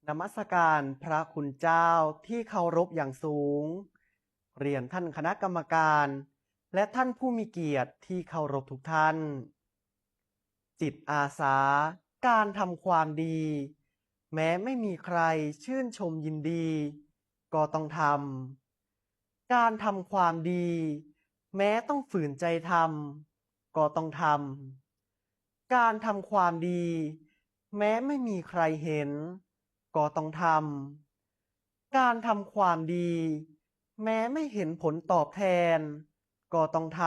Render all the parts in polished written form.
นมัสการพระคุณเจ้าที่เคารพอย่างสูงเรียนท่านคณะกรรมการและท่านผู้มีเกียรติที่เคารพทุกท่านจิตอาสาการทำความดีแม้ไม่มีใครชื่นชมยินดีก็ต้องทำการทำความดีแม้ต้องฝืนใจทำก็ต้องทำการทำความดีแม้ไม่มีใครเห็นก็ต้องทำการทำความดีแม้ไม่เห็นผลตอบแทนก็ต้องท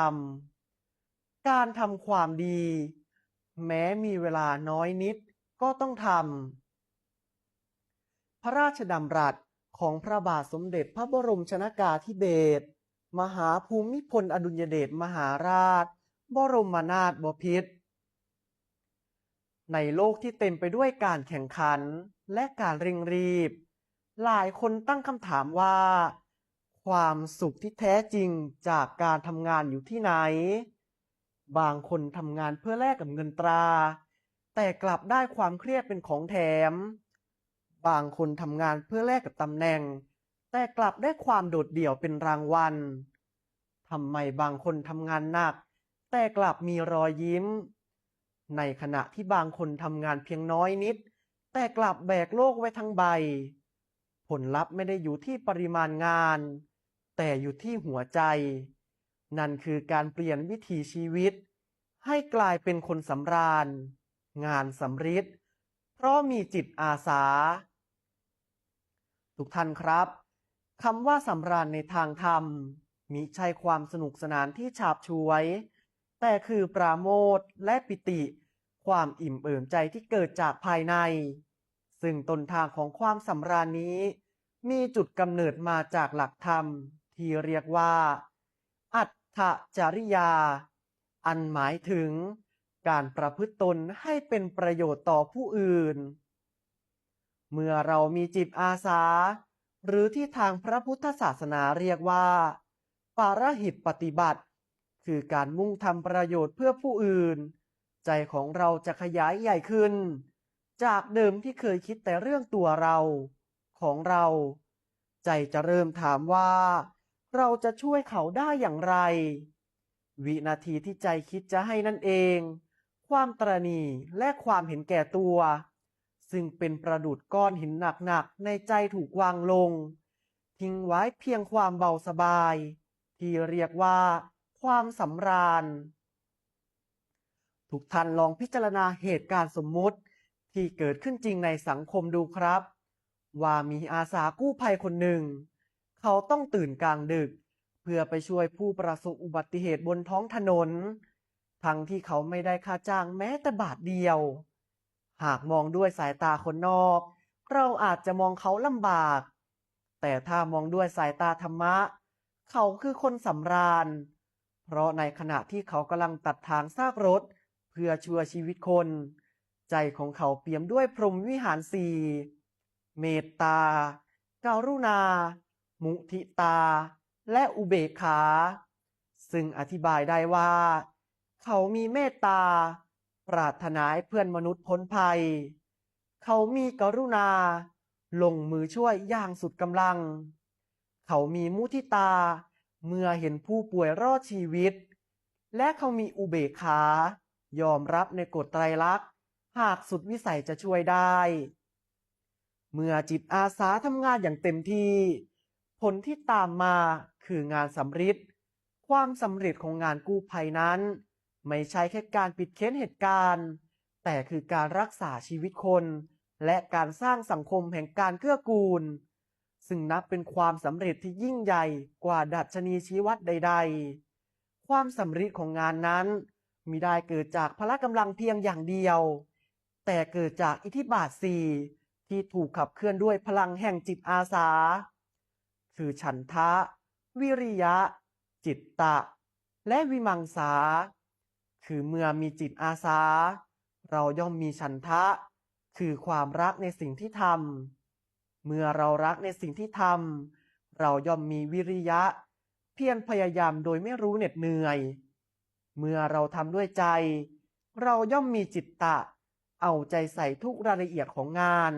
ำการทำความดีแม้มีเวลาน้อยนิดก็ต้องทำพระราชดำรัสของพระบาทสมเด็จพระบรมชนกาธิเบศรมหาภูมิพลอดุลยเดชมหาราชบรมนาถบพิตรในโลกที่เต็มไปด้วยการแข่งขันและการเร่งรีบหลายคนตั้งคำถามว่าความสุขที่แท้จริงจากการทำงานอยู่ที่ไหนบางคนทำงานเพื่อแลกกับเงินตราแต่กลับได้ความเครียดเป็นของแถมบางคนทำงานเพื่อแลกกับตำแหน่งแต่กลับได้ความโดดเดี่ยวเป็นรางวัลทำไมบางคนทำงานหนักแต่กลับมีรอยยิ้มในขณะที่บางคนทำงานเพียงน้อยนิดแต่กลับแบกโลกไว้ทั้งใบผลลัพธ์ไม่ได้อยู่ที่ปริมาณงานแต่อยู่ที่หัวใจนั่นคือการเปลี่ยนวิถีชีวิตให้กลายเป็นคนสำราญงานสำริดเพราะมีจิตอาสาทุกท่านครับคำว่าสำราญในทางธรรมมิใช่ความสนุกสนานที่ฉาบฉวยแต่คือปราโมทย์และปิติความอิ่มเอิบใจที่เกิดจากภายในซึ่งต้นทางของความสำราญนี้มีจุดกำเนิดมาจากหลักธรรมที่เรียกว่าอัตถจริยาอันหมายถึงการประพฤติตนให้เป็นประโยชน์ต่อผู้อื่นเมื่อเรามีจิตอาสาหรือที่ทางพระพุทธศาสนาเรียกว่าปาระหิตปฏิบัติคือการมุ่งทำประโยชน์เพื่อผู้อื่นใจของเราจะขยายใหญ่ขึ้นจากเดิมที่เคยคิดแต่เรื่องตัวเราของเราใจจะเริ่มถามว่าเราจะช่วยเขาได้อย่างไรวินาทีที่ใจคิดจะให้นั่นเองความตระหนี่และความเห็นแก่ตัวซึ่งเป็นประดุจก้อนหินหนักๆในใจถูกวางลงทิ้งไว้เพียงความเบาสบายที่เรียกว่าความสำราญทุกท่านลองพิจารณาเหตุการณ์สมมุติที่เกิดขึ้นจริงในสังคมดูครับว่ามีอาสากู้ภัยคนหนึ่งเขาต้องตื่นกลางดึกเพื่อไปช่วยผู้ประสบอุบัติเหตุบนท้องถนนทั้งที่เขาไม่ได้ค่าจ้างแม้แต่บาทเดียวหากมองด้วยสายตาคนนอกเราอาจจะมองเขาลำบากแต่ถ้ามองด้วยสายตาธรรมะเขาคือคนสำราญเพราะในขณะที่เขากำลังตัดทางซากรถเพื่อช่วยชีวิตคนใจของเขาเปี่ยมด้วยพรหมวิหารสี่เมตตาการุณามุทิตาและอุเบกขาซึ่งอธิบายได้ว่าเขามีเมตตาปรารถนาให้เพื่อนมนุษย์พ้นภัยเขามีกรุณาลงมือช่วยอย่างสุดกำลังเขามีมุทิตาเมื่อเห็นผู้ป่วยรอดชีวิตและเขามีอุเบกขายอมรับในกฎไตรลักษณ์หากสุดวิสัยจะช่วยได้เมื่อจิตอาสาทำงานอย่างเต็มที่ผลที่ตามมาคืองานสำเร็จความสำเร็จของงานกู้ภัยนั้นไม่ใช่แค่การปิดเค้นเหตุการณ์แต่คือการรักษาชีวิตคนและการสร้างสังคมแห่งการเกื้อกูลซึ่งนับเป็นความสำเร็จที่ยิ่งใหญ่กว่าดัชนีชี้วัดใดๆความสำเร็จของงานนั้นมิได้เกิดจากพละกำลังเพียงอย่างเดียวแต่เกิดจากอิทธิบาทสี่ที่ถูกขับเคลื่อนด้วยพลังแห่งจิตอาสาคือฉันทะวิริยะจิตตะและวิมังสาคือเมื่อมีจิตอาสาเราย่อมมีฉันทะคือความรักในสิ่งที่ทำเมื่อเรารักในสิ่งที่ทำเราย่อมมีวิริยะเพียรพยายามโดยไม่รู้เหน็ดเหนื่อยเมื่อเราทำด้วยใจเราย่อมมีจิตตะเอาใจใส่ทุกรายละเอียดของงาน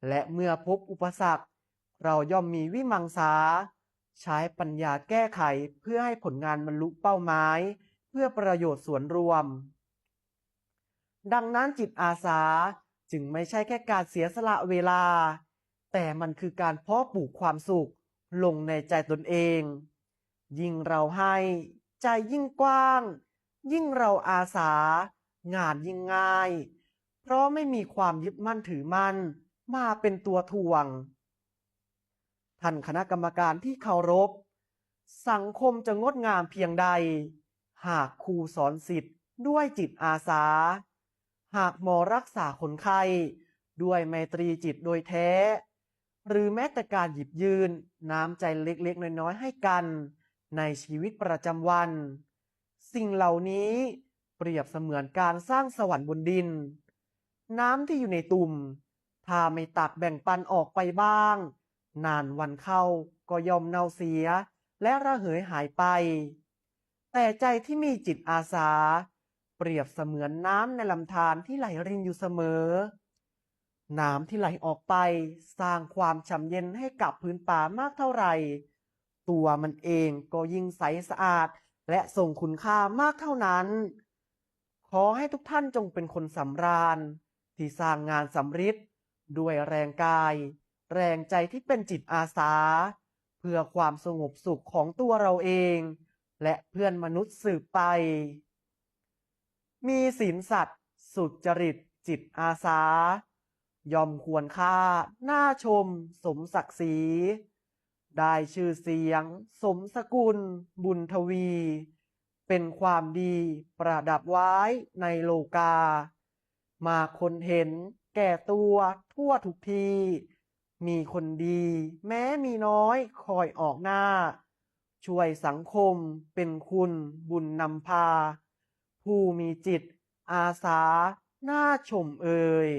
และเมื่อพบอุปสรรคเราย่อมมีวิมังสาใช้ปัญญาแก้ไขเพื่อให้ผลงานบรรลุเป้าหมายเพื่อประโยชน์ส่วนรวมดังนั้นจิตอาสาจึงไม่ใช่แค่การเสียสละเวลาแต่มันคือการเพาะปลูกความสุขลงในใจตนเองยิ่งเราให้ใจยิ่งกว้างยิ่งเราอาสางานยิ่งง่ายเพราะไม่มีความยึดมั่นถือมั่นมาเป็นตัวถ่วงท่านคณะกรรมการที่เคารพสังคมจะงดงามเพียงใดหากครูสอนศิษย์ด้วยจิตอาสาหากหมอรักษาคนไข้ด้วยไมตรีจิตโดยแท้หรือแม้แต่การหยิบยืนน้ำใจเล็กๆน้อยๆให้กันในชีวิตประจำวันสิ่งเหล่านี้เปรียบเสมือนการสร้างสวรรค์บนดินน้ำที่อยู่ในตุ่มถ้าไม่ตักแบ่งปันออกไปบ้างนานวันเข้าก็ย่อมเน่าเสียและระเหยหายไปแต่ใจที่มีจิตอาสาเปรียบเสมือนน้ำในลำธารที่ไหลรินอยู่เสมอน้ำที่ไหลออกไปสร้างความฉ่ำเย็นให้กับพื้นป่ามากเท่าไหร่ตัวมันเองก็ยิ่งใสสะอาดและทรงคุณค่ามากเท่านั้นขอให้ทุกท่านจงเป็นคนสำราญที่สร้างงานสำริดด้วยแรงกายแรงใจที่เป็นจิตอาสาเพื่อความสงบสุขของตัวเราเองและเพื่อนมนุษย์สืบไปมีศีลสัตย์สุจริตจิตอาสาย่อมควรค่าน่าชมสมศักดิ์ศรีได้ชื่อเสียงสมสกุลบุญทวีเป็นความดีประดับไว้ในโลกามาคนเห็นแก่ตัวทั่วทุกทีมีคนดีแม้มีน้อยคอยออกหน้าช่วยสังคมเป็นคุณบุญนำพาผู้มีจิตอาสาน่าชมเอ่ย